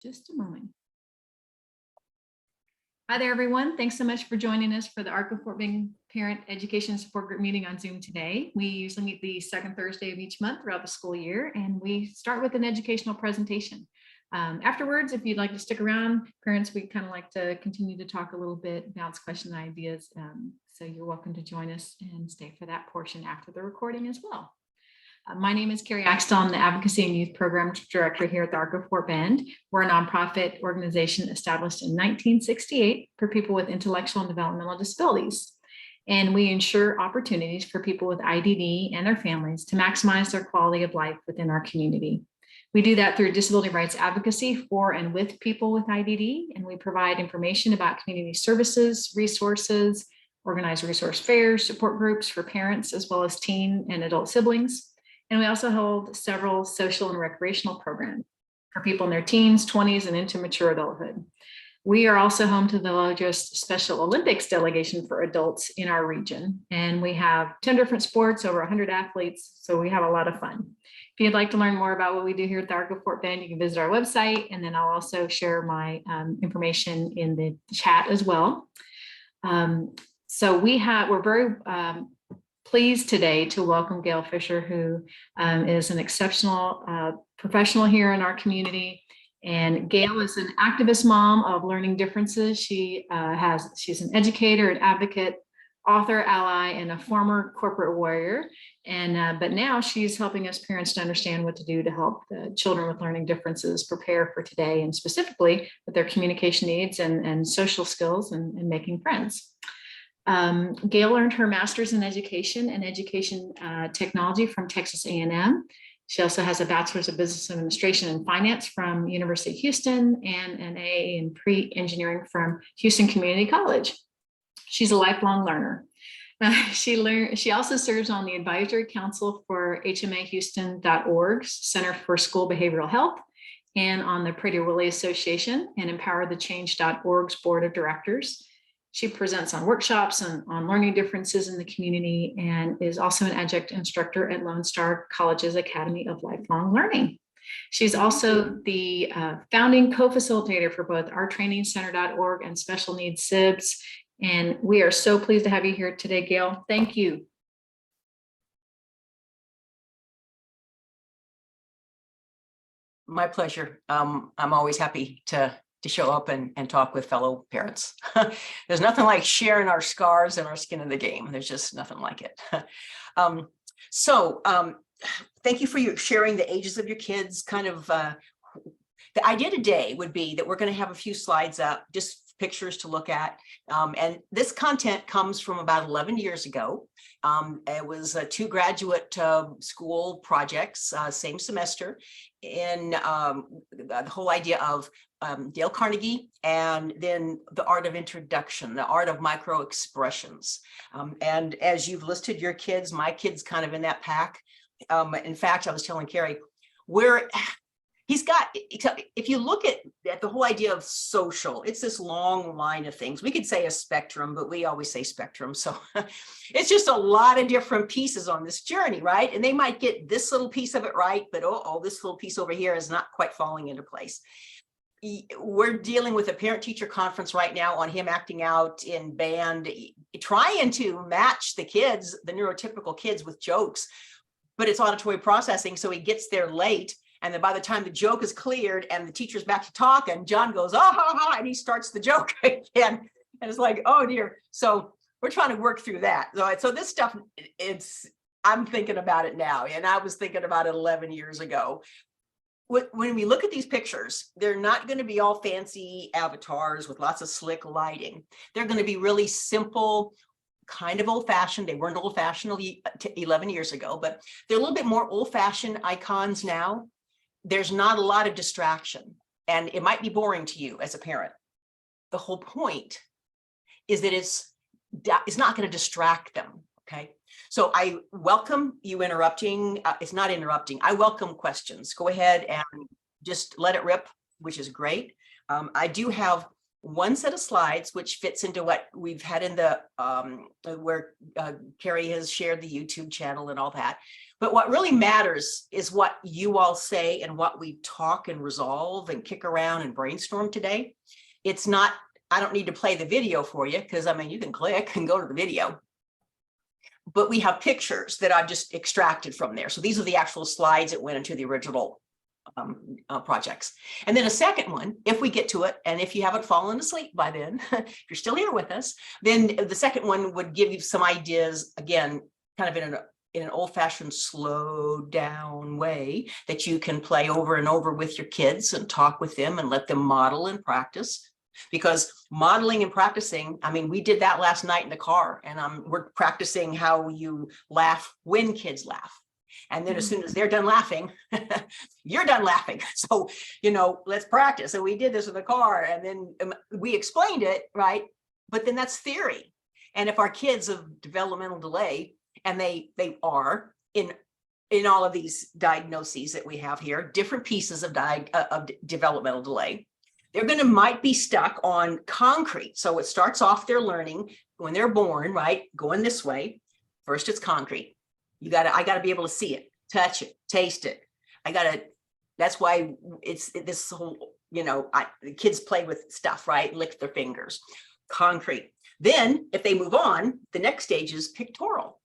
Just a moment. Hi there, everyone. Thanks so much for joining us for the ARC of Fort Bend Parent Education Support Group meeting on Zoom today. We usually meet the second Thursday of each month throughout the school year, and we start with an educational presentation. Afterwards, if you'd like to stick around, parents, we kind of like to continue to talk a little bit, bounce question ideas. So you're welcome to join us and stay for that portion after the recording as well. My name is Carrie Axtell. I'm the Advocacy and Youth Program Director here at the ARC of Fort Bend. We're a nonprofit organization established in 1968 for people with intellectual and developmental disabilities. And we ensure opportunities for people with IDD and their families to maximize their quality of life within our community. We do that through disability rights advocacy for and with people with IDD, and we provide information about community services, resources, organized resource fairs, support groups for parents, as well as teen and adult siblings. And we also hold several social and recreational programs for people in their teens, 20s, and into mature adulthood. We are also home to the largest Special Olympics delegation for adults in our region. And we have 10 different sports, over 100 athletes, so we have a lot of fun. If you'd like to learn more about what we do here at the ARC of Fort Bend, you can visit our website, and then I'll also share my information in the chat as well. We're very pleased today to welcome Gayle Fisher, who is an exceptional professional here in our community. And Gayle is an activist mom of learning differences. She's an educator, an advocate, author, ally, and a former corporate warrior. And but now she's helping us parents to understand what to do to help the children with learning differences prepare for today, and specifically with their communication needs and social skills and making friends. Gayle earned her master's in education and education technology from Texas A&M. She also has a bachelor's of business administration and finance from University of Houston and an AA in pre-engineering from Houston Community College. She's a lifelong learner. She also serves on the advisory council for HMAHouston.org's Center for School Behavioral Health and on the Prader-Willi Association and EmpowerTheChange.org's board of directors. She presents on workshops on learning differences in the community and is also an adjunct instructor at Lone Star College's Academy of Lifelong Learning. She's also the founding co-facilitator for both OurTrainingCenter.org and Special Needs SIBS. And we are so pleased to have you here today, Gayle. Thank you. My pleasure. I'm always happy to show up and talk with fellow parents. There's nothing like sharing our scars and our skin in the game. There's just nothing like it. Thank you for sharing the ages of your kids. The idea today would be that we're going to have a few slides up, just pictures to look at. And this content comes from about 11 years ago. It was 2 graduate school projects, same semester, in the whole idea of Dale Carnegie, and then the art of introduction, the art of micro expressions. And as you've listed your kids, my kid's kind of in that pack. In fact, I was telling Carrie, he's got, if you look at the whole idea of social, it's this long line of things. We could say a spectrum, but we always say spectrum. So it's just a lot of different pieces on this journey, right? And they might get this little piece of it right, but this little piece over here is not quite falling into place. We're dealing with a parent-teacher conference right now on him acting out in band, trying to match the kids, the neurotypical kids, with jokes, but it's auditory processing. So he gets there late. And then by the time the joke is cleared and the teacher's back to talk, and John goes, oh, ha, ha, and he starts the joke again. And it's like, oh dear. So we're trying to work through that. So this stuff, I'm thinking about it now. And I was thinking about it 11 years ago. When we look at these pictures, they're not going to be all fancy avatars with lots of slick lighting. They're going to be really simple, kind of old-fashioned. They weren't old-fashioned 11 years ago, but they're a little bit more old-fashioned icons now. There's not a lot of distraction, and it might be boring to you as a parent. The whole point is that it's not going to distract them, okay? So I welcome you interrupting. It's not interrupting. I welcome questions. Go ahead and just let it rip, which is great. I do have one set of slides which fits into what we've had in the where Carrie has shared the YouTube channel and all that. But what really matters is what you all say and what we talk and resolve and kick around and brainstorm today. It's not, I don't need to play the video for you, because I mean, you can click and go to the video. But we have pictures that I've just extracted from there. So these are the actual slides that went into the original projects. And then a second one, if we get to it, and if you haven't fallen asleep by then, if you're still here with us, then the second one would give you some ideas, again, kind of in an old-fashioned slow down way that you can play over and over with your kids and talk with them and let them model and practice. Because modeling and practicing, I mean, we did that last night in the car, and we're practicing how you laugh when kids laugh. And then as soon as they're done laughing, you're done laughing. So, you know, let's practice. And we did this in the car, and then we explained it, right? But then that's theory. And if our kids have developmental delay, and they are in all of these diagnoses that we have here, different pieces of developmental delay, they're might be stuck on concrete. So it starts off their learning when they're born, right? Going this way. First, it's concrete. I gotta be able to see it, touch it, taste it. That's why it's this whole, you know, the kids play with stuff, right? Lick their fingers, concrete. Then if they move on, the next stage is pictorial.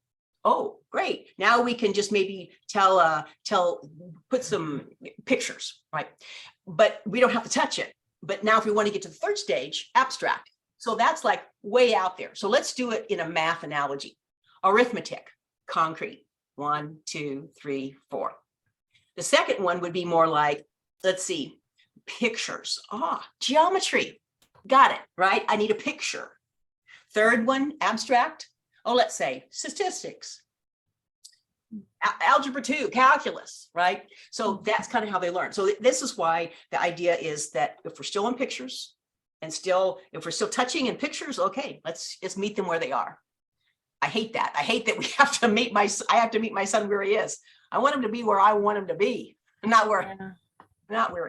Oh, great. Now we can just maybe put some pictures, right? But we don't have to touch it. But now if we want to get to the third stage, abstract. So that's like way out there. So let's do it in a math analogy. Arithmetic, concrete, 1, 2, 3, 4. The second one would be more like, let's see, pictures. Geometry. Got it, right? I need a picture. Third one, abstract. Oh, let's say statistics, algebra 2, calculus, right? So that's kind of how they learn. So this is why the idea is that if we're still in pictures and if we're still touching in pictures, okay, let's meet them where they are. I hate that. I hate that we have to I have to meet my son where he is. I want him to be where I want him to be, not where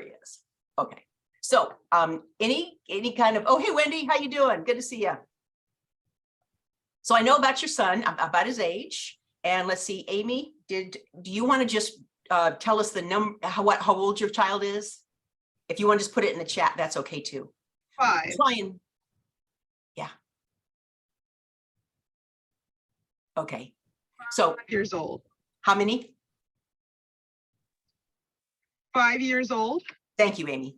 he is. Okay. So any kind of, oh, hey, Wendy, how you doing? Good to see you. So I know about your son, about his age. And let's see, Amy, do you want to just tell us the number, how old your child is? If you want to just put it in the chat, that's okay too. 5. Yeah. Okay. So 5 years old. how many? 5 years old. Thank you, Amy.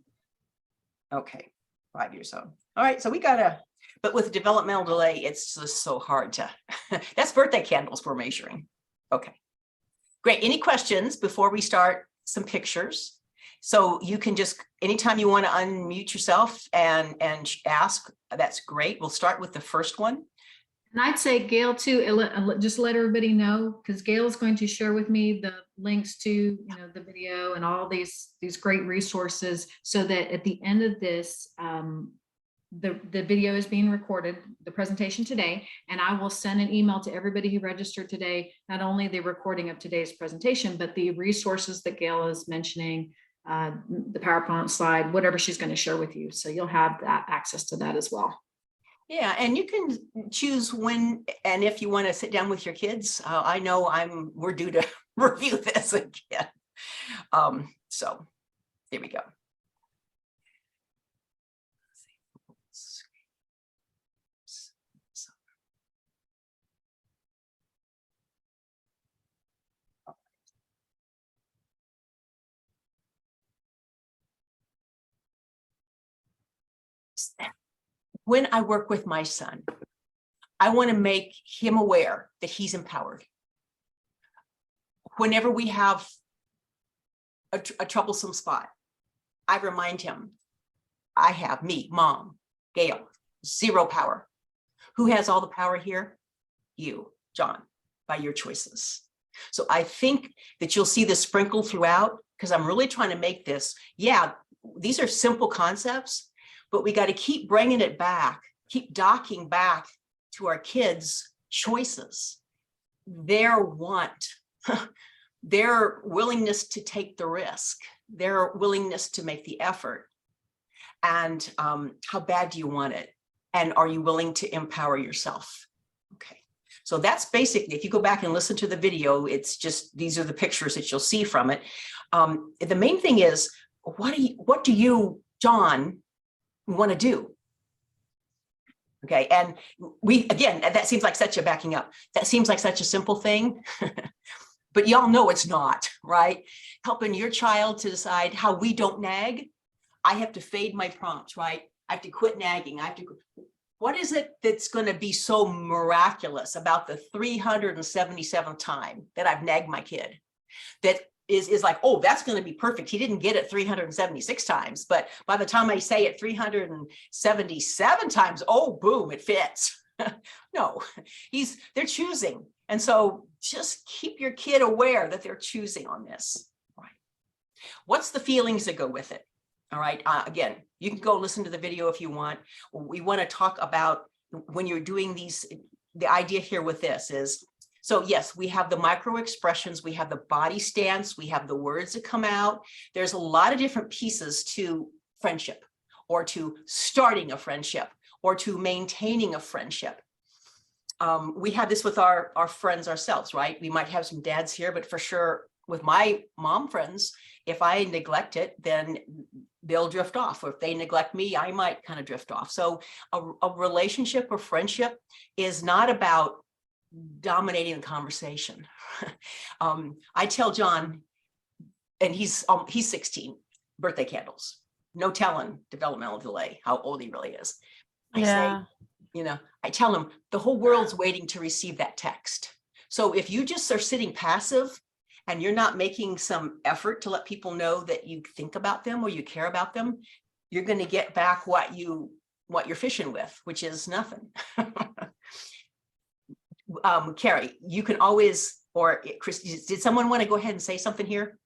Okay, 5 years old. All right, so but with developmental delay, it's just so hard to, that's birthday candles we're measuring. Okay, great. Any questions before we start some pictures? So you can just, anytime you want to unmute yourself and ask, that's great. We'll start with the first one. And I'd say Gayle too, just let everybody know, because Gayle's going to share with me the links to the video and all these great resources, so that at the end of this, the video is being recorded, the presentation today, and I will send an email to everybody who registered today, not only the recording of today's presentation, but the resources that Gayle is mentioning, the PowerPoint slide, whatever she's going to share with you. So you'll have that access to that as well. Yeah, and you can choose when and if you want to sit down with your kids. I know we're due to review this again. So here we go. When I work with my son, I want to make him aware that he's empowered. Whenever we have a troublesome spot, I remind him, I have me, Mom, Gayle, 0 power. Who has all the power here? You, John, by your choices. So I think that you'll see this sprinkled throughout, because I'm really trying to make this, yeah, these are simple concepts, but we got to keep bringing it back, keep docking back to our kids' choices, their want, their willingness to take the risk, their willingness to make the effort. And how bad do you want it? And are you willing to empower yourself? Okay, So that's basically, if you go back and listen to the video, it's just, these are the pictures that you'll see from it. The main thing is, what do you, John, want to do? Okay, and again, that seems like such a backing up. That seems like such a simple thing, but y'all know it's not, right? Helping your child to decide how we don't nag. I have to fade my prompts, right? I have to quit nagging. What is it that's going to be so miraculous about the 377th time that I've nagged my kid that is like, oh, that's going to be perfect. He didn't get it 376 times, but by the time I say it 377 times, oh, boom, it fits. No, they're choosing. And so just keep your kid aware that they're choosing on this. Right. What's the feelings that go with it? All right. Again, you can go listen to the video if you want. We want to talk about when you're doing these, the idea here with this is, so yes, we have the micro expressions, we have the body stance, we have the words that come out. There's a lot of different pieces to friendship, or to starting a friendship, or to maintaining a friendship. We have this with our friends ourselves, right? We might have some dads here, but for sure with my mom friends, if I neglect it, then they'll drift off. Or if they neglect me, I might kind of drift off. So a relationship or friendship is not about dominating the conversation. I tell John, and he's 16, birthday candles, no telling developmental delay, how old he really is. I say, I tell him the whole world's waiting to receive that text. So if you just are sitting passive and you're not making some effort to let people know that you think about them or you care about them, you're going to get back what you're fishing with, which is nothing. Carrie, you can always, or Chris, did someone want to go ahead and say something here?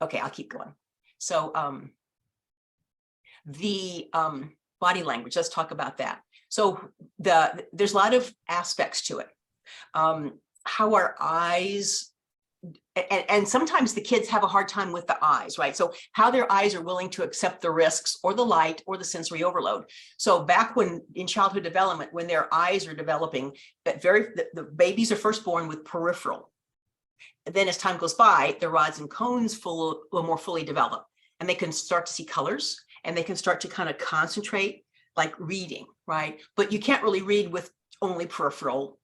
Okay, I'll keep going. So the body language, let's talk about that. So there's a lot of aspects to it. How our eyes, and sometimes the kids have a hard time with the eyes, right? So how their eyes are willing to accept the risks or the light or the sensory overload. So back when in childhood development, when their eyes are developing, the babies are first born with peripheral. And then as time goes by, the rods and cones will more fully develop, and they can start to see colors, and they can start to kind of concentrate, like reading, right? But you can't really read with only peripheral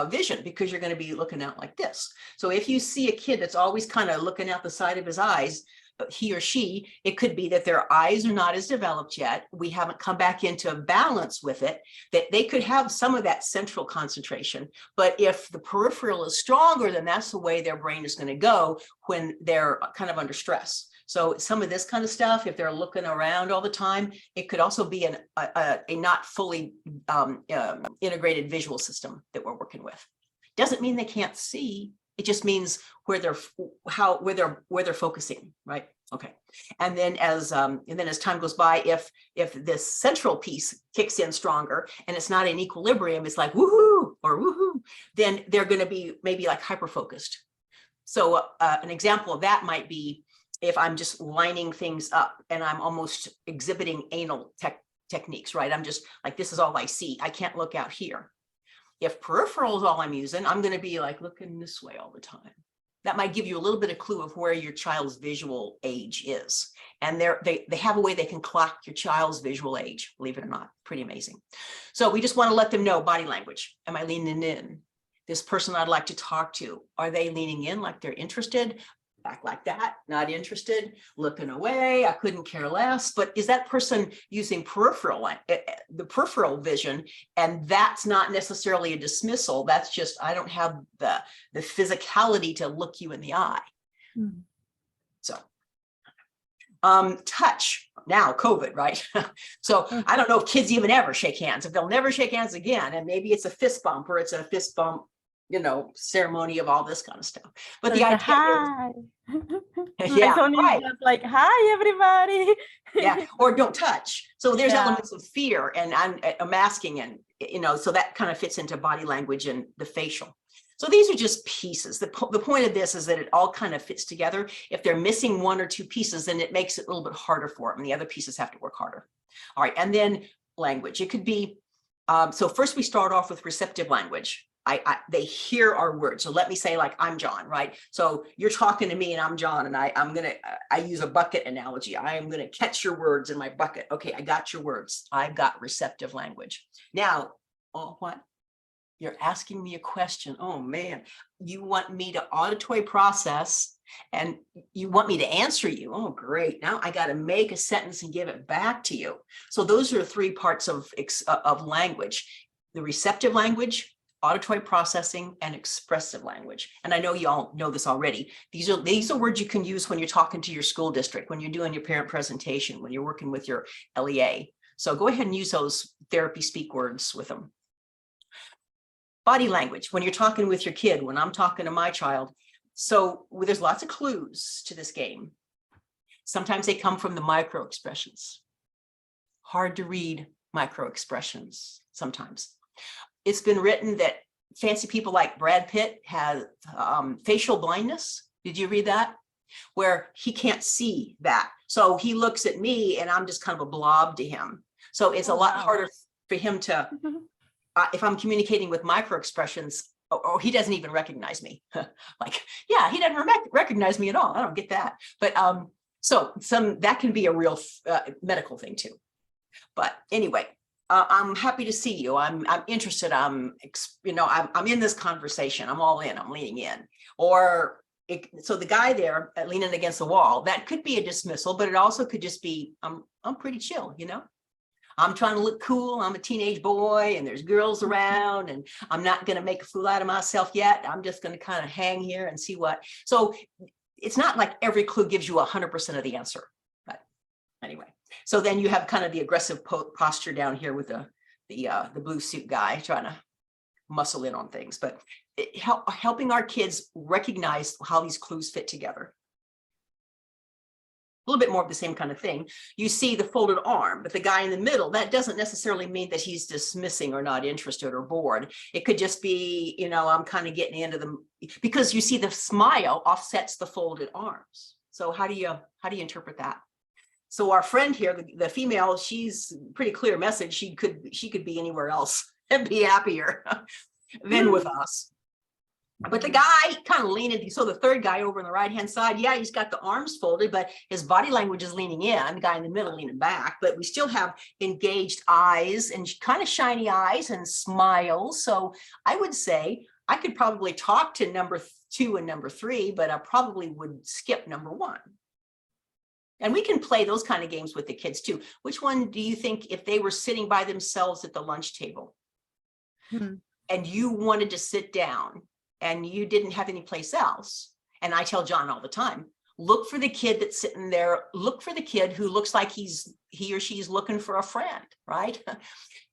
vision, because you're going to be looking out like this. So if you see a kid that's always kind of looking out the side of his eyes, he or she, it could be that their eyes are not as developed yet. We haven't come back into balance with it, that they could have some of that central concentration. But if the peripheral is stronger, then that's the way their brain is going to go when they're kind of under stress. So some of this kind of stuff, if they're looking around all the time, it could also be a not fully integrated visual system that we're working with. Doesn't mean they can't see. It just means where they're focusing, right? Okay. And then as time goes by, if this central piece kicks in stronger and it's not in equilibrium, it's like woohoo or woohoo, then they're going to be maybe like hyper focused. So an example of that might be if I'm just lining things up and I'm almost exhibiting anal techniques, right? I'm just like, this is all I see. I can't look out here. If peripheral is all I'm using, I'm going to be like looking this way all the time. That might give you a little bit of clue of where your child's visual age is. And they have a way they can clock your child's visual age, believe it or not. Pretty amazing. So we just want to let them know body language. Am I leaning in? This person I'd like to talk to, are they leaning in like they're interested? Back like that, not interested, looking away, I couldn't care less. But is that person using the peripheral vision? And that's not necessarily a dismissal. That's just, I don't have the physicality to look you in the eye. Mm-hmm. So touch, now COVID, right? So I don't know if kids even ever shake hands, if they'll never shake hands again. And maybe it's a fist bump, or it's a fist bump, ceremony of all this kind of stuff. But the idea hi. Is, yeah, right. Just like, hi, everybody. Yeah, or don't touch. So there's elements of fear and I'm masking, and so that kind of fits into body language and the facial. So these are just pieces. The point of this is that it all kind of fits together. If they're missing one or two pieces, then it makes it a little bit harder for them. And the other pieces have to work harder. All right, and then language. It could be So first we start off with receptive language. They hear our words. So let me say, like, I'm John, right? So you're talking to me and I'm John, and I use a bucket analogy. I am going to catch your words in my bucket. Okay, I got your words. I've got receptive language. Now, oh, what? You're asking me a question. Oh man, you want me to auditory process and you want me to answer you. Oh, great. Now I got to make a sentence and give it back to you. So those are 3 parts of language: the receptive language, auditory processing, and expressive language. And I know you all know this already. These are words you can use when you're talking to your school district, when you're doing your parent presentation, when you're working with your LEA. So go ahead and use those therapy speak words with them. Body language, when you're talking with your kid, when I'm talking to my child. So there's lots of clues to this game. Sometimes they come from the micro expressions. Hard to read micro expressions sometimes. It's been written that fancy people like Brad Pitt have facial blindness. Did you read that? Where he can't see that. So he looks at me and I'm just kind of a blob to him. So it's a lot harder for him to, if I'm communicating with micro expressions, or he doesn't even recognize me. Like, yeah, he doesn't recognize me at all. I don't get that. But so that can be a real medical thing too. But anyway, I'm happy to see you. I'm interested. I'm in this conversation. I'm all in. I'm leaning in. So the guy there leaning against the wall, that could be a dismissal, but it also could just be, I'm pretty chill, I'm trying to look cool. I'm a teenage boy and there's girls around and I'm not going to make a fool out of myself yet. I'm just going to kind of hang here and see what. So it's not like every clue gives you 100% of the answer. But anyway, so then you have kind of the aggressive posture down here with the blue suit guy trying to muscle in on things, but helping our kids recognize how these clues fit together. A little bit more of the same kind of thing. You see the folded arm, but the guy in the middle, that doesn't necessarily mean that he's dismissing or not interested or bored. It could just be, I'm kind of getting into them, because you see the smile offsets the folded arms. So how do you interpret that? So our friend here, the female, she's pretty clear message. She could be anywhere else and be happier than with us. But the guy kind of leaning, so the third guy over on the right-hand side, yeah, he's got the arms folded, but his body language is leaning in, the guy in the middle leaning back, but we still have engaged eyes and kind of shiny eyes and smiles. So I would say I could probably talk to number 2 and number 3, but I probably would skip number 1. And we can play those kind of games with the kids too. Which one do you think, if they were sitting by themselves at the lunch table and you wanted to sit down, and you didn't have any place else? And I tell John all the time, look for the kid that's sitting there. Look for the kid who looks like he or she's looking for a friend, right?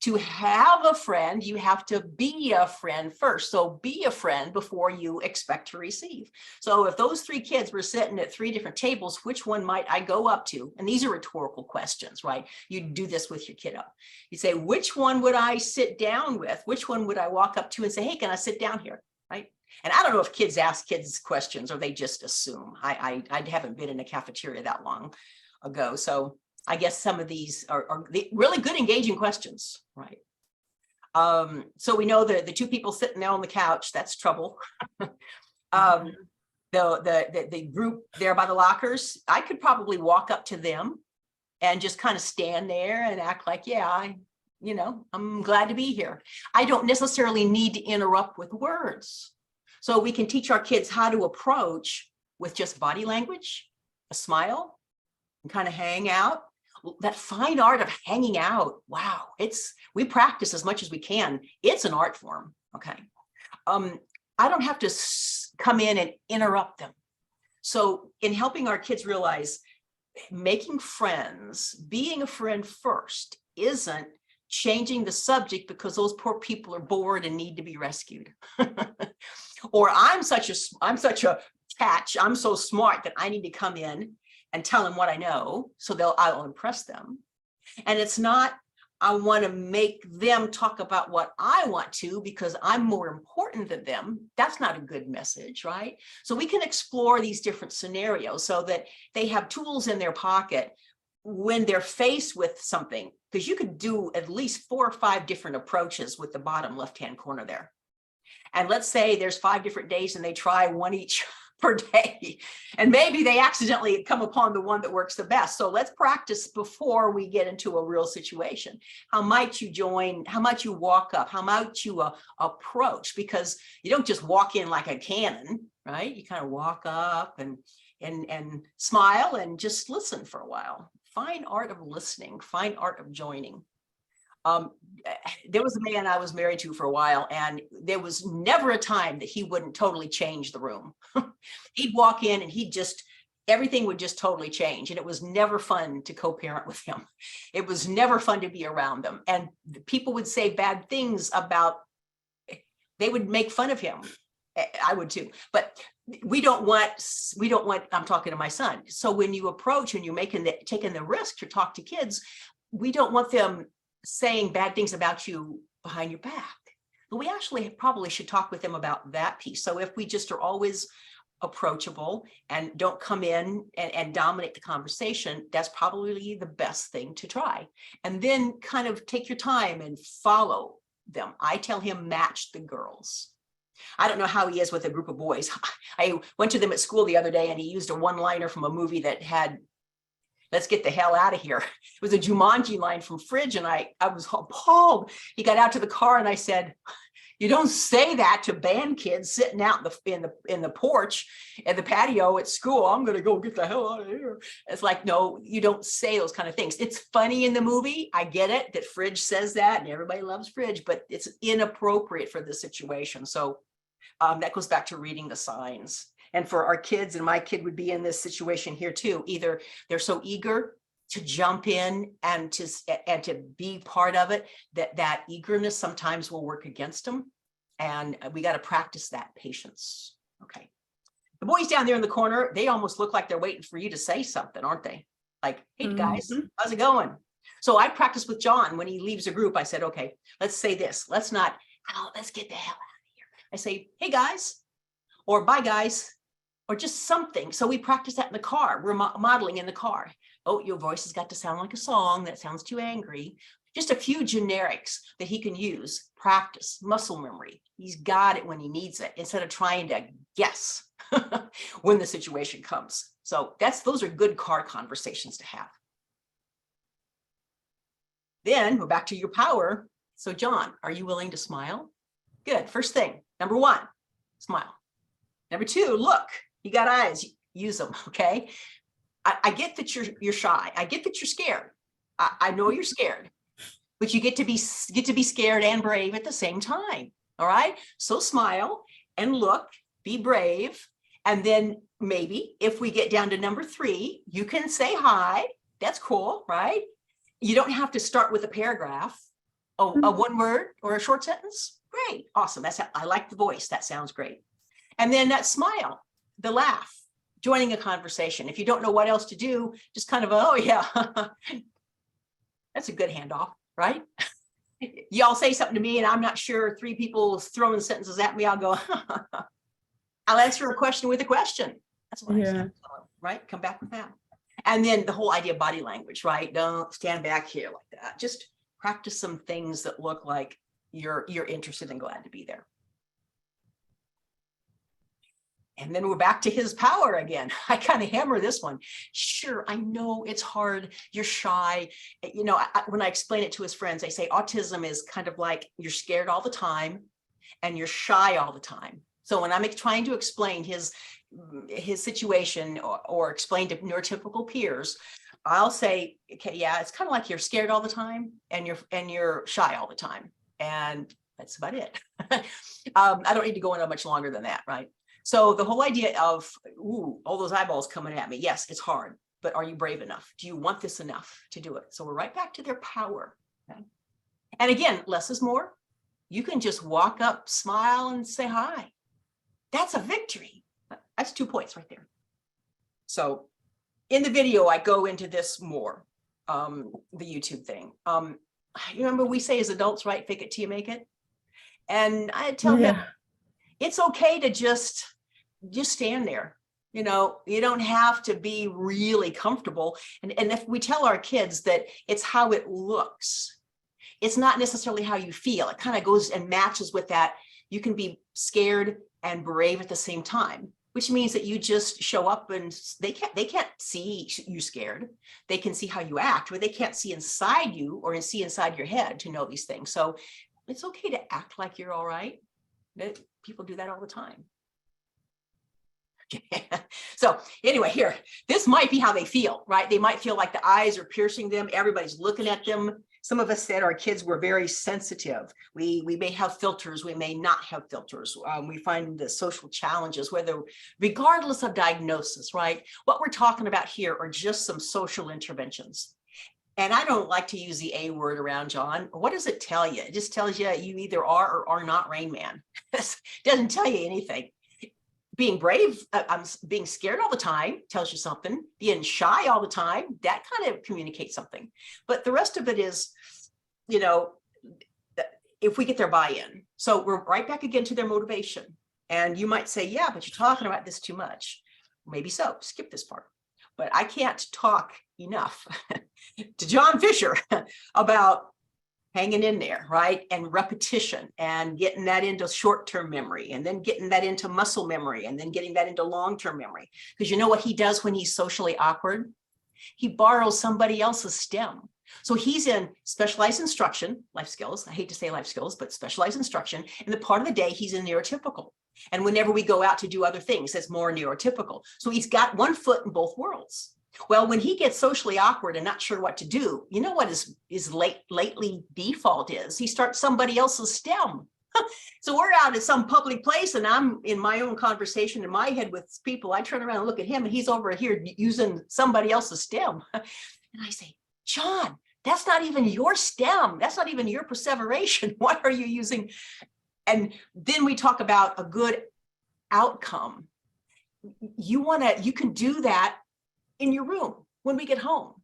To have a friend, you have to be a friend first. So be a friend before you expect to receive. So if those 3 kids were sitting at 3 different tables, which one might I go up to? And these are rhetorical questions, right? You do this with your kiddo. You say, which one would I sit down with? Which one would I walk up to and say, hey, can I sit down here? Right? And I don't know if kids ask kids questions or they just assume. I haven't been in a cafeteria that long ago. So I guess some of these are really good, engaging questions, right? So we know the 2 people sitting there on the couch, that's trouble. The group there by the lockers, I could probably walk up to them and just kind of stand there and act like, yeah, I'm glad to be here. I don't necessarily need to interrupt with words. So we can teach our kids how to approach with just body language, a smile, and kind of hang out. That fine art of hanging out. Wow. We practice as much as we can. It's an art form. Okay. I don't have to come in and interrupt them. So in helping our kids realize making friends, being a friend first isn't changing the subject because those poor people are bored and need to be rescued. Or I'm such a catch, I'm so smart that I need to come in and tell them what I know so I'll impress them. And it's not, I want to make them talk about what I want to because I'm more important than them. That's not a good message, right? So we can explore these different scenarios so that they have tools in their pocket when they're faced with something, because you could do at least 4 or 5 different approaches with the bottom left-hand corner there. And let's say there's 5 different days and they try one each per day. And maybe they accidentally come upon the one that works the best. So let's practice before we get into a real situation. How might you join? How might you walk up? How might you approach? Because you don't just walk in like a cannon, right? You kind of walk up and smile and just listen for a while. Find art of listening, find art of joining. There was a man I was married to for a while, and there was never a time that he wouldn't totally change the room. He'd walk in and everything would just totally change. And it was never fun to co-parent with him. It was never fun to be around them. And people would say bad things they would make fun of him. I would too, but we don't want, I'm talking to my son. So when you approach and you're taking the risk to talk to kids, we don't want them saying bad things about you behind your back. But we actually probably should talk with them about that piece. So if we just are always approachable and don't come in and dominate the conversation, that's probably the best thing to try. And then kind of take your time and follow them. I tell him, match the girls. I don't know how he is with a group of boys. I went to them at school the other day and he used a one-liner from a movie that had, "Let's get the hell out of here." It was a Jumanji line from Fridge, and I was appalled. He got out to the car and I said, "You don't say that to band kids sitting out in the porch at the patio at school. I'm going to go get the hell out of here." It's like, no, you don't say those kind of things. It's funny in the movie. I get it that Fridge says that and everybody loves Fridge, but it's inappropriate for the situation. So that goes back to reading the signs. And for our kids, and my kid would be in this situation here too, either they're so eager to jump in and to be part of it, that eagerness sometimes will work against them. And we got to practice that patience. Okay. The boys down there in the corner, they almost look like they're waiting for you to say something, aren't they? Like, "Hey guys, how's it going?" So I practice with John when he leaves a group. I said, "Okay, let's say this. Let's not, let's get the hell out of here." I say, "Hey guys," or "Bye guys," or just something. So we practice that in the car. We're modeling in the car. "Oh, your voice has got to sound like a song. That sounds too angry." Just a few generics that he can use. Practice, muscle memory. He's got it when he needs it, instead of trying to guess when the situation comes. So those are good car conversations to have. Then we're back to your power. So John, are you willing to smile? Good. First thing, number 1, smile. Number 2, look. You got eyes, use them. Okay. I get that you're shy. I get that you're scared. I know you're scared, but you get to be scared and brave at the same time. All right. So smile and look, be brave. And then maybe if we get down to number 3, you can say hi. That's cool, right? You don't have to start with a paragraph, a one word or a short sentence. Great. Awesome. I like the voice. That sounds great. And then that smile, the laugh, joining a conversation. If you don't know what else to do, just kind of, "Oh yeah." That's a good handoff, right? Y'all say something to me and I'm not sure, 3 people throwing sentences at me, I'll go, I'll answer a question with a question. That's what I said, right? Come back with that. And then the whole idea of body language, right? Don't stand back here like that. Just practice some things that look like you're interested and glad to be there. And then we're back to his power again. I kind of hammer this one. Sure, I know it's hard. You're shy. You know, when I explain it to his friends, I say autism is kind of like you're scared all the time and you're shy all the time. So when I'm trying to explain his situation or explain to neurotypical peers, I'll say, okay, yeah, it's kind of like you're scared all the time and you're shy all the time. And that's about it. I don't need to go into much longer than that, right? So the whole idea of, ooh, all those eyeballs coming at me. Yes, it's hard, but are you brave enough? Do you want this enough to do it? So we're right back to their power. Okay? And again, less is more. You can just walk up, smile, and say hi. That's a victory. That's 2 points right there. So in the video, I go into this more, the YouTube thing. You remember we say as adults, right? Fake it till you make it. And I tell him, it's okay to just stand there. You know, you don't have to be really comfortable. And if we tell our kids that it's how it looks, it's not necessarily how you feel. It kind of goes and matches with that. You can be scared and brave at the same time, which means that you just show up and they can't see you scared. They can see how you act, but they can't see inside you or see inside your head to know these things. So it's okay to act like you're all right. People do that all the time. So anyway, here, this might be how they feel, right? They might feel like the eyes are piercing them. Everybody's looking at them. Some of us said our kids were very sensitive. We may have filters, we may not have filters. We find the social challenges, whether regardless of diagnosis, right? What we're talking about here are just some social interventions. And I don't like to use the A word around John. What does it tell you? It just tells you you either are or are not Rain Man. It doesn't tell you anything. Being brave, I'm being scared all the time tells you something. Being shy all the time, that kind of communicates something. But the rest of it is, you know, if we get their buy-in. So we're right back again to their motivation. And you might say, yeah, but you're talking about this too much. Maybe so, skip this part. But I can't talk enough to John Fisher about hanging in there, right? And repetition and getting that into short-term memory and then getting that into muscle memory and then getting that into long-term memory. Because you know what he does when he's socially awkward? He borrows somebody else's STEM. So he's in specialized instruction, life skills. I hate to say life skills, but specialized instruction. And the part of the day he's in neurotypical. And whenever we go out to do other things, that's more neurotypical. So he's got one foot in both worlds. Well, when he gets socially awkward and not sure what to do, you know what his lately default is? He starts somebody else's STEM. So we're out at some public place and I'm in my own conversation in my head with people. I turn around and look at him and he's over here using somebody else's STEM. And I say, John, that's not even your STEM. That's not even your perseveration. What are you using? And then we talk about a good outcome. You can do that in your room when we get home.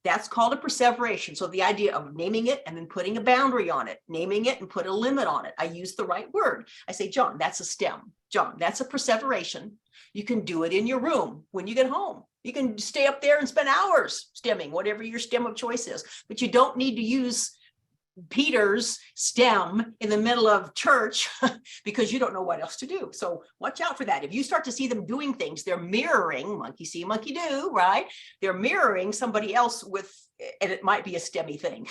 That's called a perseveration. So the idea of naming it and then putting a boundary on it, naming it and put a limit on it. I use the right word. I say, John, that's a STEM. John, that's a perseveration. You can do it in your room when you get home. You can stay up there and spend hours stemming, whatever your STEM of choice is, but you don't need to use Peter's STEM in the middle of church because you don't know what else to do. So watch out for that. If you start to see them doing things, they're mirroring, monkey see, monkey do, right? They're mirroring somebody else with, and it might be a STEMmy thing,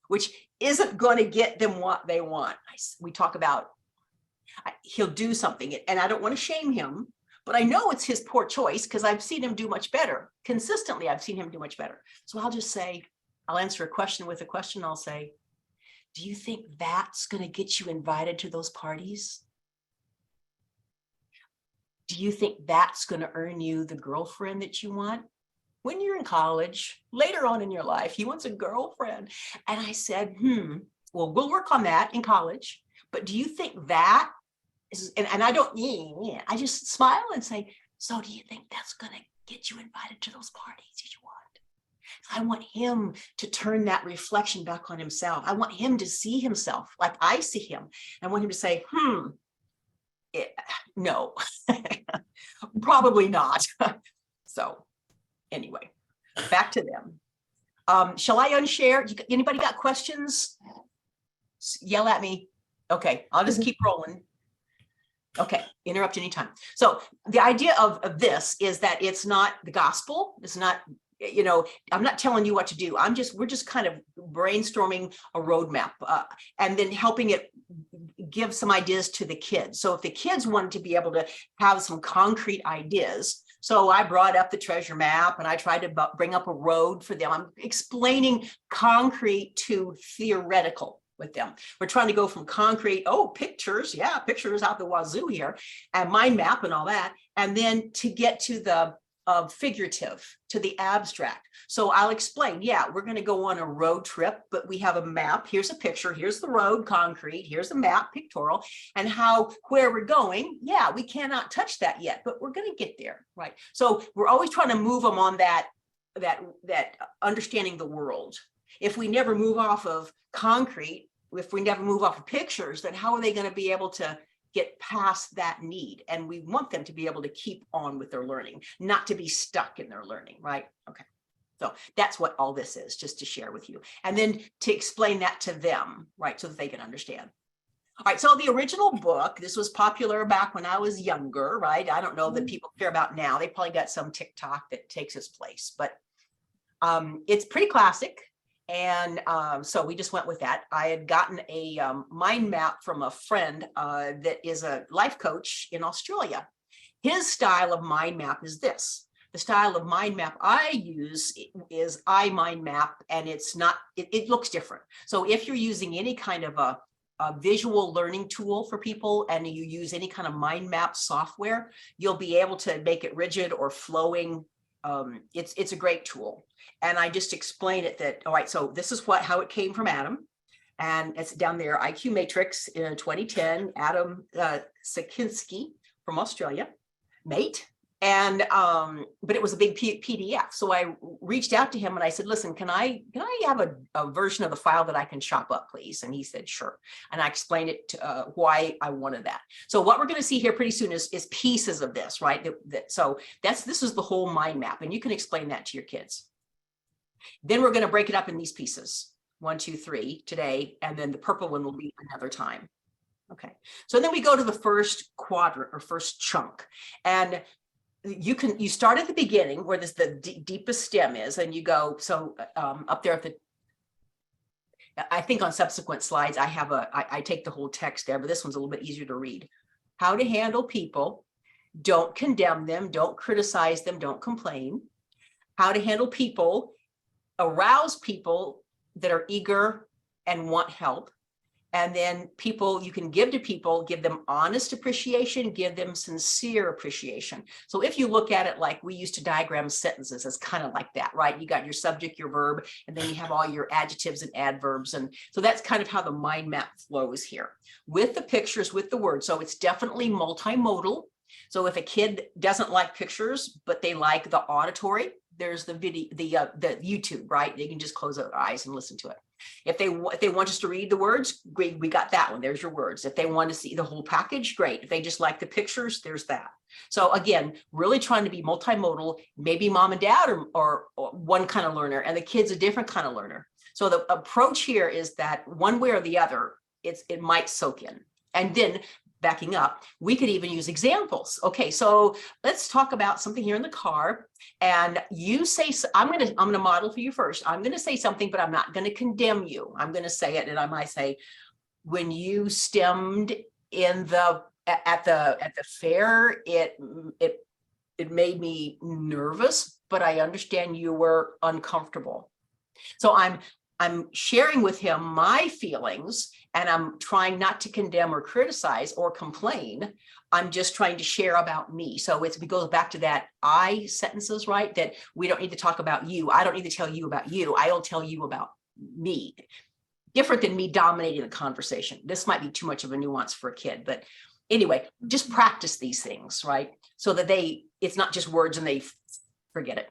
which isn't going to get them what they want. We talk about, he'll do something, and I don't want to shame him, but I know it's his poor choice because I've seen him do much better. Consistently, I've seen him do much better. So I'll just say, I'll answer a question with a question. I'll say, do you think that's going to get you invited to those parties? Do you think that's going to earn you the girlfriend that you want? When you're in college, later on in your life, he wants a girlfriend. And I said, well, we'll work on that in college. But do you think that is, and I don't, I just smile and say, so do you think that's going to get you invited to those parties that you want? I want him to turn that reflection back on himself. I want him to see himself like I see him. I want him to say, no, probably not. So anyway, back to them. Shall I unshare? Anybody got questions? Yell at me. Okay, I'll just keep rolling. Okay, interrupt anytime. So the idea of this is that it's not the gospel. It's not, you know, I'm not telling you what to do. We're just kind of brainstorming a roadmap and then helping it give some ideas to the kids. So if the kids wanted to be able to have some concrete ideas, so I brought up the treasure map and I tried to bring up a road for them. I'm explaining concrete to theoretical with them. We're trying to go from concrete, pictures, pictures out the wazoo here, and mind map and all that, and then to get to the figurative, to the abstract. So I'll explain, we're going to go on a road trip, but we have a map. Here's a picture. Here's the road, concrete. Here's a map, pictorial, and where we're going. We cannot touch that yet, but we're going to get there, right? So we're always trying to move them on that understanding the world. If we never move off of concrete, if we never move off of pictures, then how are they going to be able to get past that need. And we want them to be able to keep on with their learning, not to be stuck in their learning, right? Okay. So that's what all this is, just to share with you. And then to explain that to them, right, so that they can understand. All right, so the original book, this was popular back when I was younger, right? I don't know that people care about now. They probably got some TikTok that takes its place, but it's pretty classic. And so we just went with that. I had gotten a mind map from a friend that is a life coach in Australia. His style of mind map is this. The style of mind map I use is iMindMap, and it's not, it looks different. So if you're using any kind of a visual learning tool for people and you use any kind of mind map software, you'll be able to make it rigid or flowing. It's a great tool. And I just explain it that, all right, so this is how it came from Adam. And it's down there, IQ Matrix in 2010, Adam Sakinski from Australia, mate. And but it was a big PDF. So I reached out to him and I said, listen, can I have a version of the file that I can chop up, please? And he said, sure. And I explained it to, why I wanted that. So what we're going to see here pretty soon is pieces of this, right? So this is the whole mind map, and you can explain that to your kids. Then we're going to break it up in these pieces, 1, 2, 3 today, and then the purple one will be another time. Okay. So then we go to the first quadrant or first chunk, and you start at the beginning where the deepest stem is, and you go, so up there at I think on subsequent slides, I take the whole text there, but this one's a little bit easier to read. How to handle people, don't condemn them, don't criticize them, don't complain. How to handle people, arouse people that are eager and want help. And then people, you can give to people, give them honest appreciation, give them sincere appreciation. So if you look at it like we used to diagram sentences, it's kind of like that, right? You got your subject, your verb, and then you have all your adjectives and adverbs. And so that's kind of how the mind map flows here with the pictures, with the words. So it's definitely multimodal. So if a kid doesn't like pictures, but they like the auditory, there's the video, the YouTube, right? They can just close their eyes and listen to it. If they want us to read the words, great, we got that one. There's your words. If they want to see the whole package, great. If they just like the pictures, there's that. So again, really trying to be multimodal, maybe mom and dad or one kind of learner and the kid's a different kind of learner. So the approach here is that one way or the other, it might soak in. And then backing up, we could even use examples. Okay, so let's talk about something here in the car. And you say, I'm gonna model for you first. I'm gonna say something, but I'm not gonna condemn you. I'm gonna say it, and I might say, when you stemmed at the fair, it made me nervous, but I understand you were uncomfortable. So I'm sharing with him my feelings, and I'm trying not to condemn or criticize or complain. I'm just trying to share about me. So it goes back to that I sentences, right? That we don't need to talk about you. I don't need to tell you about you. I'll tell you about me. Different than me dominating the conversation. This might be too much of a nuance for a kid, but anyway, just practice these things, right? So that it's not just words and they forget it.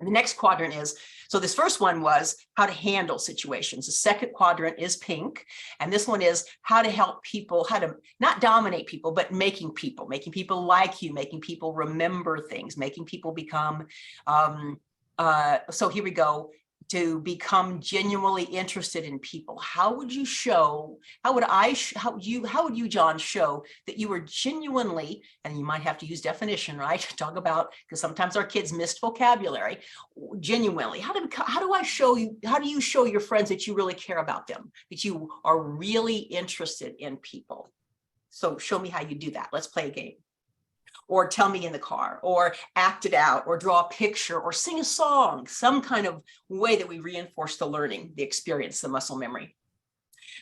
And the next quadrant is, so this first one was how to handle situations. The second quadrant is pink. And this one is how to help people, how to not dominate people, but making people like you, making people remember things, making people become, so here we go, to become genuinely interested in people. How would you, John, show that you were genuinely, and you might have to use definition, right? Talk about, because sometimes our kids missed vocabulary, genuinely. How do you show your friends that you really care about them, that you are really interested in people? So show me how you do that. Let's play a game. Or tell me in the car, or act it out, or draw a picture, or sing a song, some kind of way that we reinforce the learning, the experience, the muscle memory.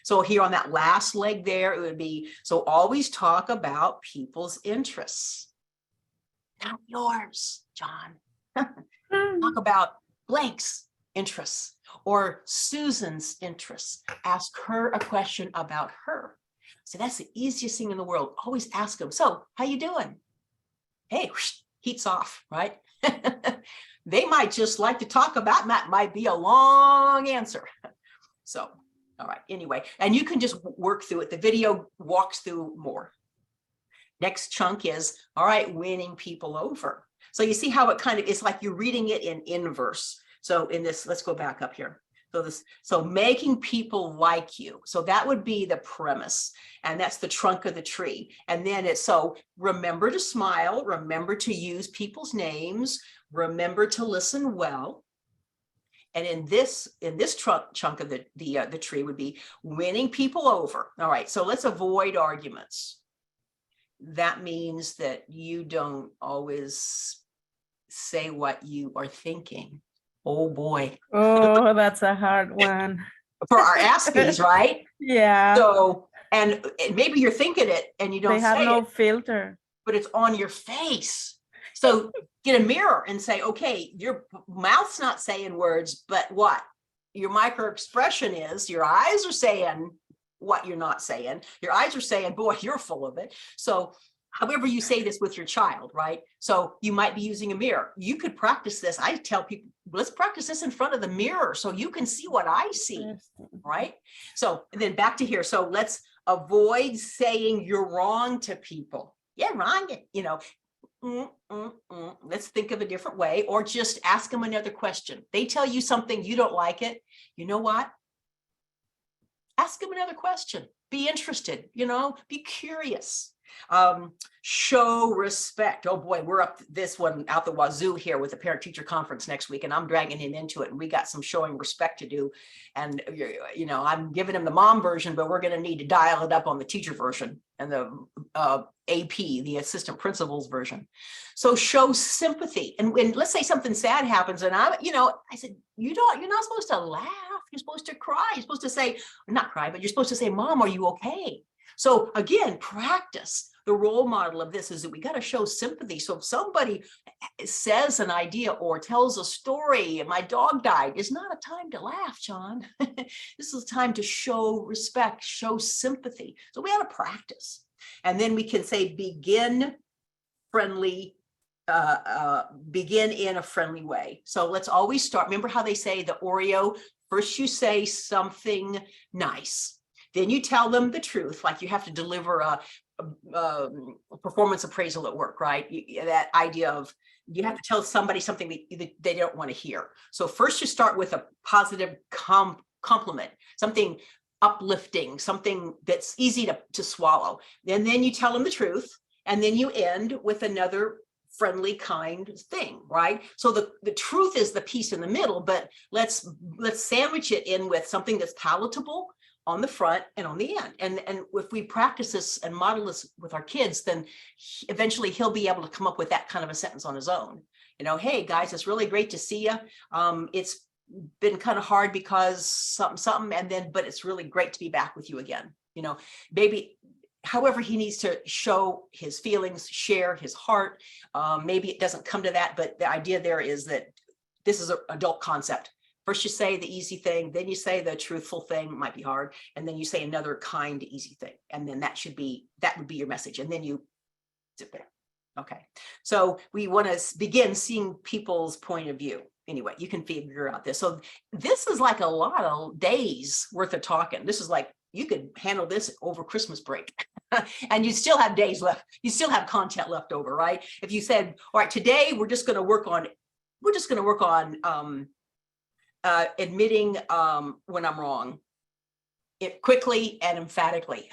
So here on that last leg there, it would be, so always talk about people's interests. Not yours, John. Talk about blank's interests, or Susan's interests. Ask her a question about her. So that's the easiest thing in the world. Always ask them, so how you doing? Hey, heat's off, right? They might just like to talk about, and that might be a long answer. So, all right, anyway, and you can just work through it. The video walks through more. Next chunk is, all right, winning people over. So you see how it kind of is like you're reading it in inverse. So in this, let's go back up here. So making people like you. So that would be the premise. And that's the trunk of the tree. And then it's, so remember to smile, remember to use people's names, remember to listen well. And in this chunk of the tree would be winning people over. All right, so let's avoid arguments. That means that you don't always say what you are thinking. Oh boy. Oh, that's a hard one. For our Aspies, right? Yeah. So, and maybe you're thinking it and you don't They have say no it, filter. but it's on your face. So get a mirror and say, okay, your mouth's not saying words, but what? Your micro expression is, your eyes are saying what you're not saying. Your eyes are saying, boy, you're full of it. So however you say this with your child, right? So you might be using a mirror. You could practice this. I tell people, let's practice this in front of the mirror so you can see what I see, right? So then back to here. So let's avoid saying you're wrong to people. Yeah, wrong. You know, let's think of a different way, or just ask them another question. They tell you something, you don't like it. You know what? Ask them another question. Be interested, you know, be curious. Show respect. Oh boy, we're up this one out the wazoo here with the parent teacher conference next week, and I'm dragging him into it, and we got some showing respect to do. And you know, I'm giving him the mom version, but we're going to need to dial it up on the teacher version and the AP, the assistant principal's version. So show sympathy. And when, let's say something sad happens, and I said, you're not supposed to laugh, you're supposed to cry. You're supposed to say, not cry, but you're supposed to say, Mom, are you okay? So again, practice. The role model of this is that we got to show sympathy. So if somebody says an idea or tells a story, my dog died, it's not a time to laugh, John. This is a time to show respect, show sympathy. So we got to practice. And then we can say, begin friendly, begin in a friendly way. So let's always start. Remember how they say the Oreo, first you say something nice. Then you tell them the truth, like you have to deliver a performance appraisal at work, right? That idea of you have to tell somebody something that they don't want to hear. So first you start with a positive compliment, something uplifting, something that's easy to swallow. And then you tell them the truth, and then you end with another friendly, kind thing, right? So the truth is the piece in the middle, but let's sandwich it in with something that's palatable on the front and on the end. And if we practice this and model this with our kids, then eventually he'll be able to come up with that kind of a sentence on his own. You know, hey guys, it's really great to see you. It's been kind of hard because something, and then, but it's really great to be back with you again. You know, maybe however he needs to show his feelings, share his heart. Maybe it doesn't come to that, but the idea there is that this is an adult concept. First you say the easy thing, then you say the truthful thing, might be hard, and then you say another kind, easy thing. And then that would be your message. And then you sit there. Okay. So we want to begin seeing people's point of view. Anyway, you can figure out this. So this is like a lot of days worth of talking. This is like, you could handle this over Christmas break and you still have days left. You still have content left over, right? If you said, all right, today we're just going to work on admitting when I'm wrong, quickly and emphatically.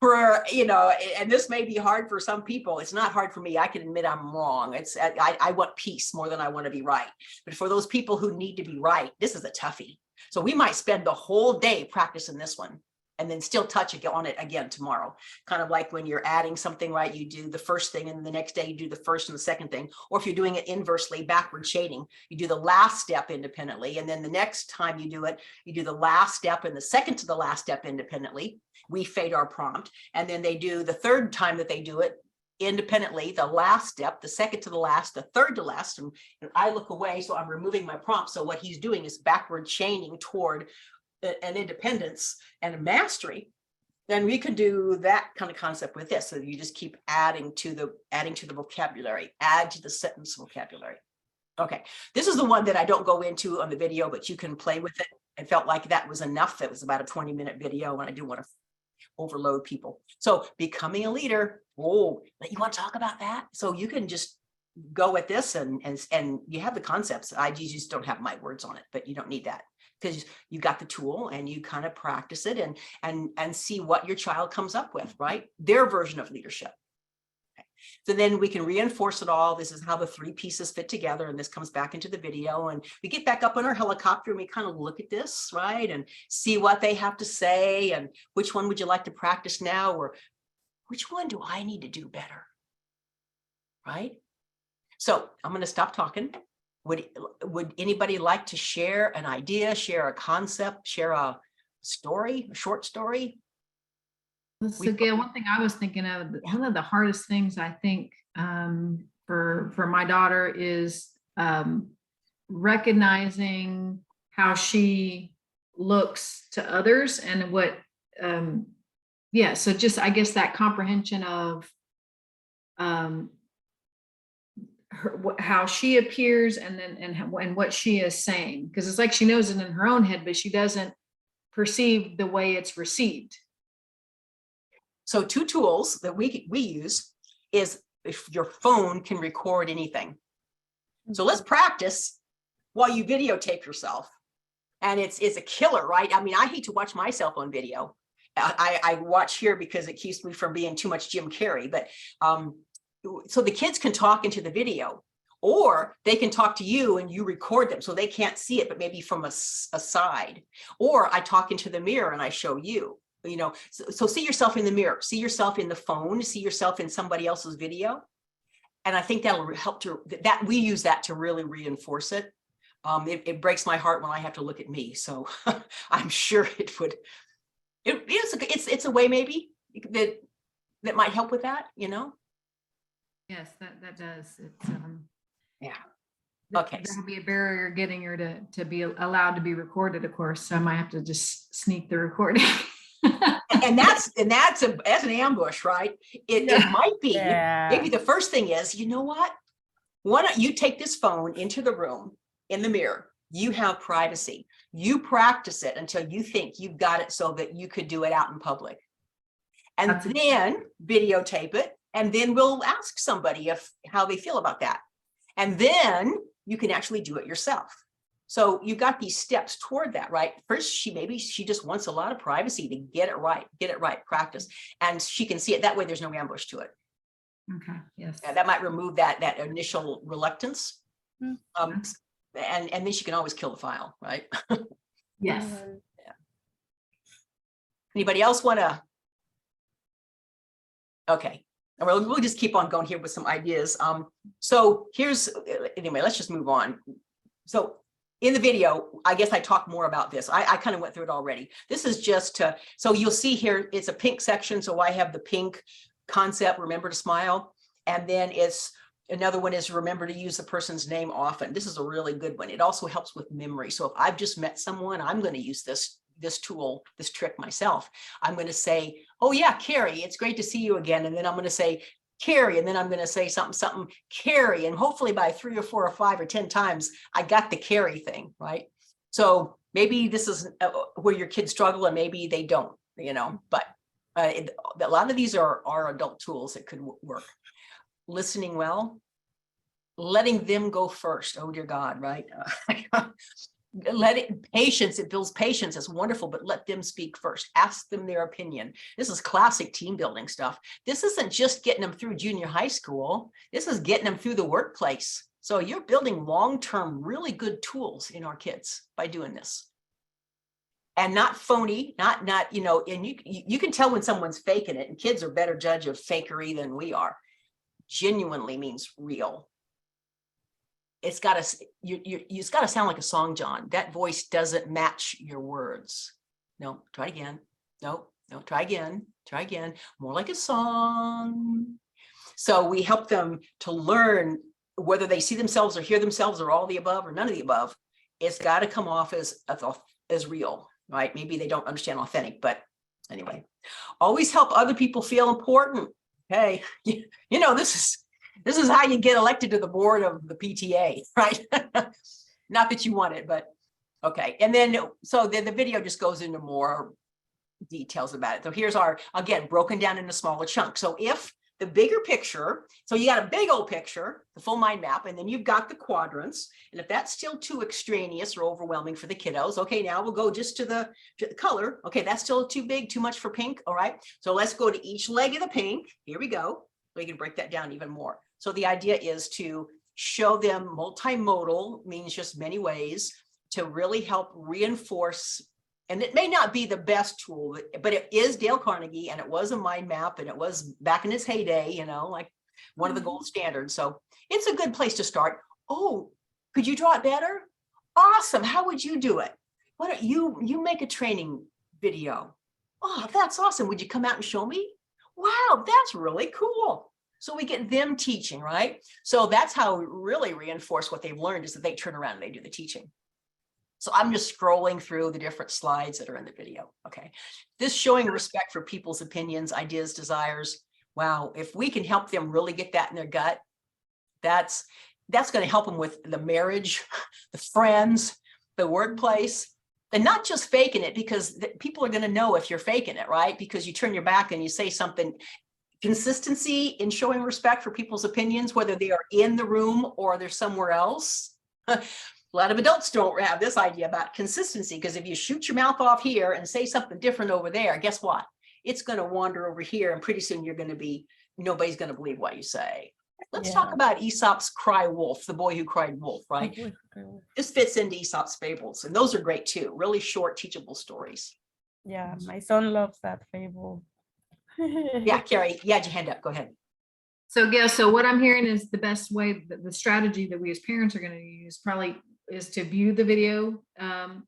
For, you know, and this may be hard for some people. It's not hard for me. I can admit I'm wrong. I want peace more than I want to be right. But for those people who need to be right, this is a toughie. So we might spend the whole day practicing this one and then still touch on it again tomorrow. Kind of like when you're adding something, right? You do the first thing and the next day you do the first and the second thing. Or if you're doing it inversely, backward shading, you do the last step independently. And then the next time you do it, you do the last step and the second to the last step independently. We fade our prompt. And then they do the third time that they do it independently, the last step, the second to the last, the third to last. And I look away, so I'm removing my prompt. So what he's doing is backward chaining toward an independence and a mastery. Then we can do that kind of concept with this. So you just keep adding to the vocabulary, add to the sentence vocabulary. Okay, this is the one that I don't go into on the video, but you can play with it. I felt like that was enough. It was about a 20-minute video, and I do want to overload people. So becoming a leader, oh, you want to talk about that? So you can just go at this and you have the concepts. I just don't have my words on it, but you don't need that because you got the tool and you kind of practice it and see what your child comes up with, right? Their version of leadership. So then we can reinforce it all. This is how the three pieces fit together. And this comes back into the video. And we get back up on our helicopter and we kind of look at this, right? And see what they have to say. And which one would you like to practice now? Or which one do I need to do better? Right? So I'm going to stop talking. Would anybody like to share an idea, share a concept, share a story, a short story? So Gayle, one thing I was thinking of, one of the hardest things I think for my daughter is recognizing how she looks to others and what, so just, I guess that comprehension of how she appears and then, and what she is saying, because it's like she knows it in her own head, but she doesn't perceive the way it's received. So two tools that we use is if your phone can record anything. So let's practice while you videotape yourself. And it's a killer, right? I mean, I hate to watch myself on video. I watch here because it keeps me from being too much Jim Carrey. But so the kids can talk into the video, or they can talk to you and you record them so they can't see it, but maybe from a side. Or I talk into the mirror and I show you. You know, so see yourself in the mirror, see yourself in the phone, see yourself in somebody else's video. And I think that'll help that we use that to really reinforce it. It breaks my heart when I have to look at me. So I'm sure it would, it's a way maybe that might help with that, you know? Yes, that does. It's yeah. Okay. That'll be a barrier getting her to be allowed to be recorded, of course. So I might have to just sneak the recording. and that's an ambush, right? It might be. Maybe the first thing is, you know what? Why don't you take this phone into the room in the mirror? You have privacy. You practice it until you think you've got it so that you could do it out in public. And then videotape it. And then we'll ask somebody how they feel about that. And then you can actually do it yourself. So you've got these steps toward that, right? First, she just wants a lot of privacy to get it right, practice. And she can see it that way. There's no ambush to it. Okay, yes. That might remove that initial reluctance. And then she can always kill the file, right? Yes. Yeah. Anybody else want to? Okay. We'll just keep on going here with some ideas. So anyway, let's just move on. So in the video, I guess I talk more about this. I kind of went through it already. This is just so you'll see here, it's a pink section. So I have the pink concept, remember to smile. And then another one is remember to use the person's name often. This is a really good one. It also helps with memory. So if I've just met someone, I'm going to use this tool, this trick myself. I'm going to say, oh yeah, Carrie, it's great to see you again. And then I'm going to say, Carrie, and then I'm going to say something, Carrie, and hopefully by 3 or 4 or 5 or 10 times, I got the Carrie thing, right? So maybe this is where your kids struggle and maybe they don't, but a lot of these are adult tools that could work. Listening well, letting them go first. Oh dear God, right? Patience, it builds patience. It's wonderful, but let them speak first. Ask them their opinion. This is classic team building stuff. This isn't just getting them through junior high school. This is getting them through the workplace. So you're building long-term, really good tools in our kids by doing this. And not phony, not, and you can tell when someone's faking it, and kids are better judge of fakery than we are. Genuinely means real. It's got to sound like a song, John. That voice doesn't match your words. No, try again. No, try again. Try again. More like a song. So we help them to learn whether they see themselves or hear themselves or all the above or none of the above. It's got to come off as real, right? Maybe they don't understand authentic, but anyway, always help other people feel important. Okay, this is how you get elected to the board of the PTA, right? Not that you want it, but okay. And then, so then the video just goes into more details about it. So here's our, again, broken down into smaller chunks. So if the bigger picture, so you got a big old picture, the full mind map, and then you've got the quadrants. And if that's still too extraneous or overwhelming for the kiddos, okay, now we'll go just to the color. Okay, that's still too big, too much for pink. All right, so let's go to each leg of the pink. Here we go. We can break that down even more. So the idea is to show them multimodal, means just many ways, to really help reinforce. And it may not be the best tool, but it is Dale Carnegie, and it was a mind map, and it was back in its heyday, you know, like one of the gold standards. So it's a good place to start. Oh, could you draw it better? Awesome. How would you do it? Why don't you make a training video? Oh, that's awesome. Would you come out and show me? Wow, that's really cool. So we get them teaching, right? So that's how we really reinforce what they've learned, is that they turn around and they do the teaching. So I'm just scrolling through the different slides that are in the video. Okay. This showing respect for people's opinions, ideas, desires. Wow. If we can help them really get that in their gut, that's going to help them with the marriage, the friends, the workplace, and not just faking it, because people are going to know if you're faking it, right? Because you turn your back and you say something. Consistency in showing respect for people's opinions, whether they are in the room or they're somewhere else. A lot of adults don't have this idea about consistency, because if you shoot your mouth off here and say something different over there, guess what? It's going to wander over here, and pretty soon you're going to be, nobody's going to believe what you say. Let's talk about Aesop's Cry Wolf, the boy who cried wolf, right? This fits into Aesop's fables, and those are great too. Really short, teachable stories. Yeah, my son loves that fable. Yeah, Carrie, you had your hand up. Go ahead. So Gail, so what I'm hearing is the best way, the strategy that we as parents are going to use probably is to view the video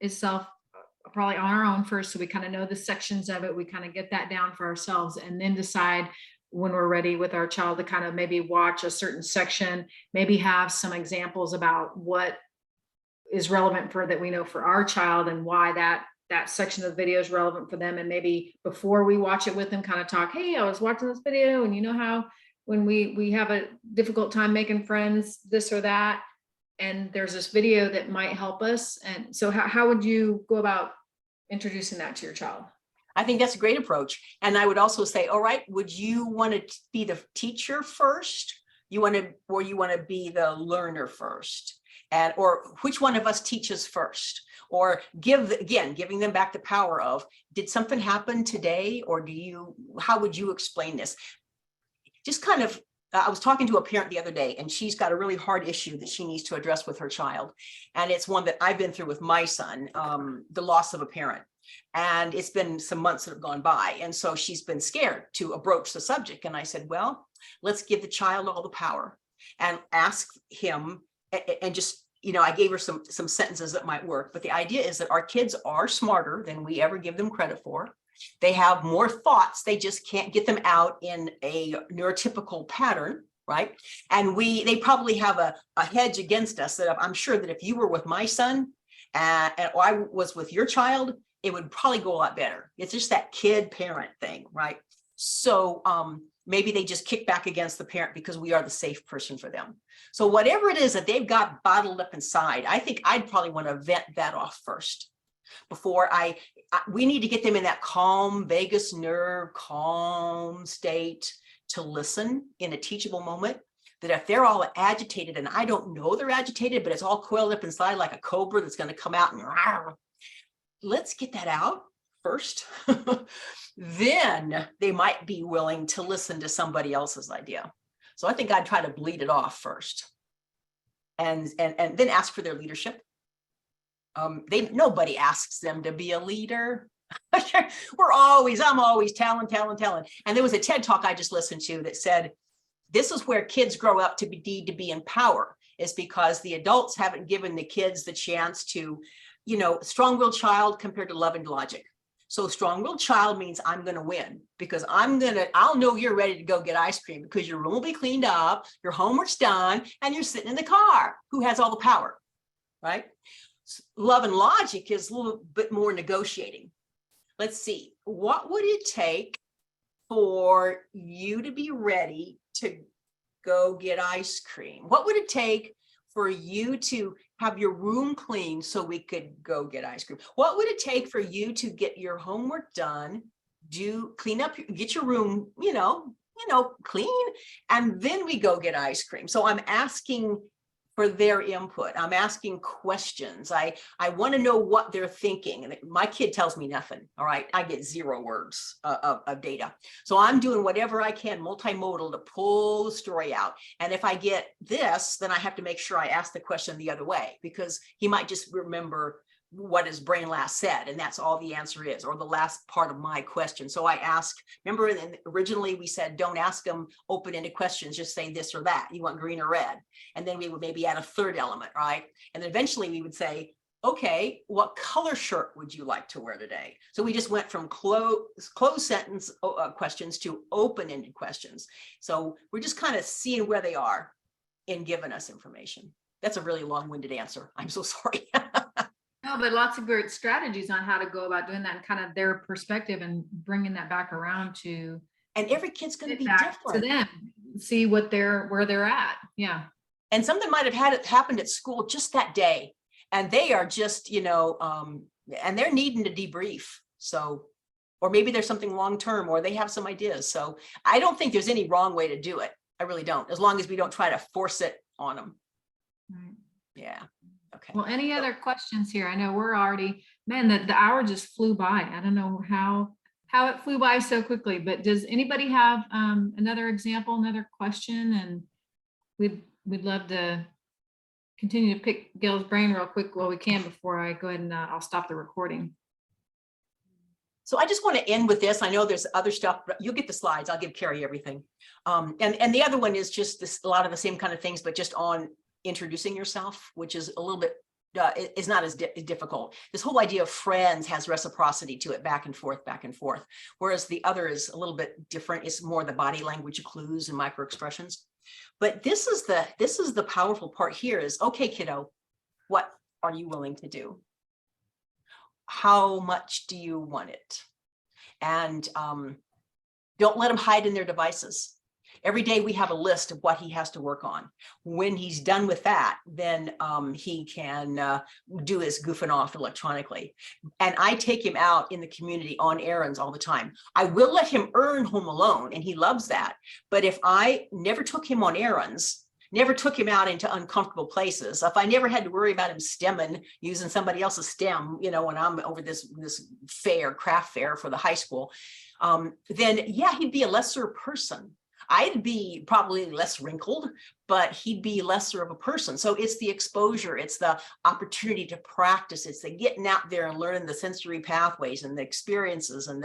itself probably on our own first, so we kind of know the sections of it, we kind of get that down for ourselves, and then decide when we're ready with our child to kind of maybe watch a certain section, maybe have some examples about what is relevant for that we know for our child, and why that section of the video is relevant for them. And maybe before we watch it with them, kind of talk, hey, I was watching this video, and you know how when we have a difficult time making friends, this or that, and there's this video that might help us. And so how would you go about introducing that to your child? I think that's a great approach. And I would also say, all right, would you want to be the teacher first? Or you want to be the learner first? And, or which one of us teaches first? Or giving them back the power of, did something happen today? Or how would you explain this? Just kind of, I was talking to a parent the other day, and she's got a really hard issue that she needs to address with her child. And it's one that I've been through with my son, the loss of a parent. And it's been some months that have gone by. And so she's been scared to broach the subject. And I said, well, let's give the child all the power and ask him, and just, I gave her some sentences that might work. But the idea is that our kids are smarter than we ever give them credit for. They have more thoughts. They just can't get them out in a neurotypical pattern, right? And they probably have a hedge against us that I'm sure that if you were with my son and I was with your child, it would probably go a lot better. It's just that kid parent thing, right? So maybe they just kick back against the parent because we are the safe person for them. So whatever it is that they've got bottled up inside, I think I'd probably want to vent that off first before we need to get them in that calm vagus nerve, calm state to listen in a teachable moment. That if they're all agitated, and I don't know they're agitated, but it's all coiled up inside like a cobra that's going to come out and let's get that out first. Then they might be willing to listen to somebody else's idea. So I think I'd try to bleed it off first, and then ask for their leadership. Nobody asks them to be a leader. I'm always telling. And there was a TED talk I just listened to that said, this is where kids grow up to be in power, is because the adults haven't given the kids the chance to, strong-willed child compared to love and logic. So strong-willed child means I'm going to win because I'll know you're ready to go get ice cream because your room will be cleaned up, your homework's done, and you're sitting in the car. Who has all the power, right? Love and logic is a little bit more negotiating. Let's see, what would it take for you to be ready to go get ice cream? What would it take for you to have your room clean so we could go get ice cream. What would it take for you to get your homework done, clean up, get your room, clean, and then we go get ice cream? So I'm asking for their input. I'm asking questions. I want to know what they're thinking. And my kid tells me nothing. All right. I get 0 words of data. So I'm doing whatever I can multimodal to pull the story out. And if I get this, then I have to make sure I ask the question the other way, because he might just remember what his brain last said, and that's all the answer is, or the last part of my question. So I ask, remember, originally we said, don't ask them open-ended questions, just say this or that. You want green or red? And then we would maybe add a third element, right? And then eventually we would say, okay, what color shirt would you like to wear today? So we just went from closed sentence questions to open-ended questions. So we're just kind of seeing where they are in giving us information. That's a really long-winded answer. I'm so sorry. No, but lots of great strategies on how to go about doing that and kind of their perspective and bringing that back around to. And every kid's going to be back different. to them, see where they're at. Yeah. And something might have happened at school just that day, and they are just, and they're needing to debrief. So, or maybe there's something long-term, or they have some ideas. So I don't think there's any wrong way to do it. I really don't, as long as we don't try to force it on them. Right. Yeah. Okay. Well, any other questions here? I know we're already, man, the hour just flew by. I don't know how it flew by so quickly, but does anybody have another example, another question? And we'd love to continue to pick Gayle's brain real quick while we can before I go ahead and I'll stop the recording. So I just want to end with this. I know there's other stuff, but you'll get the slides. I'll give Carrie everything. And the other one is just a lot of the same kind of things, but just on introducing yourself, which is a little bit, is not as difficult. This whole idea of friends has reciprocity to it, back and forth, whereas the other is a little bit different. It's more the body language clues and micro expressions. But this is the powerful part here is, okay, kiddo, what are you willing to do? How much do you want it? And don't let them hide in their devices. Every day we have a list of what he has to work on. When he's done with that, then he can do his goofing off electronically. And I take him out in the community on errands all the time. I will let him earn home alone, and he loves that. But if I never took him on errands, never took him out into uncomfortable places, if I never had to worry about him stemming, using somebody else's stem, when I'm over this craft fair for the high school, then yeah, he'd be a lesser person. I'd be probably less wrinkled, but he'd be lesser of a person. So it's the exposure, it's the opportunity to practice, it's the getting out there and learning the sensory pathways and the experiences and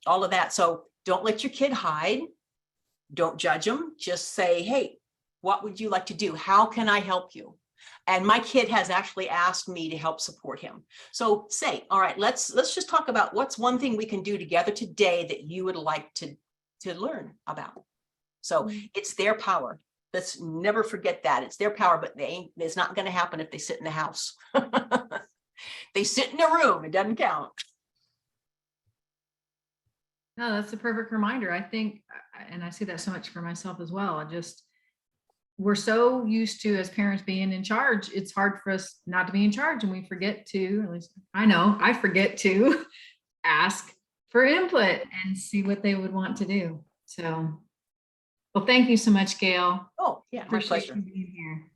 all of that. So don't let your kid hide. Don't judge them. Just say, hey, what would you like to do? How can I help you? And my kid has actually asked me to help support him. So say, all right, let's just talk about what's one thing we can do together today that you would like to learn about. So it's their power. Let's never forget that. It's their power, but it's not going to happen if they sit in the house. They sit in a room, it doesn't count. No, that's a perfect reminder. I think, and I see that so much for myself as well. We're so used to, as parents, being in charge. It's hard for us not to be in charge, and we forget to, at least I know I forget to ask for input and see what they would want to do. So, well, thank you so much, Gayle. Oh, yeah, my Appreciate pleasure. you being here.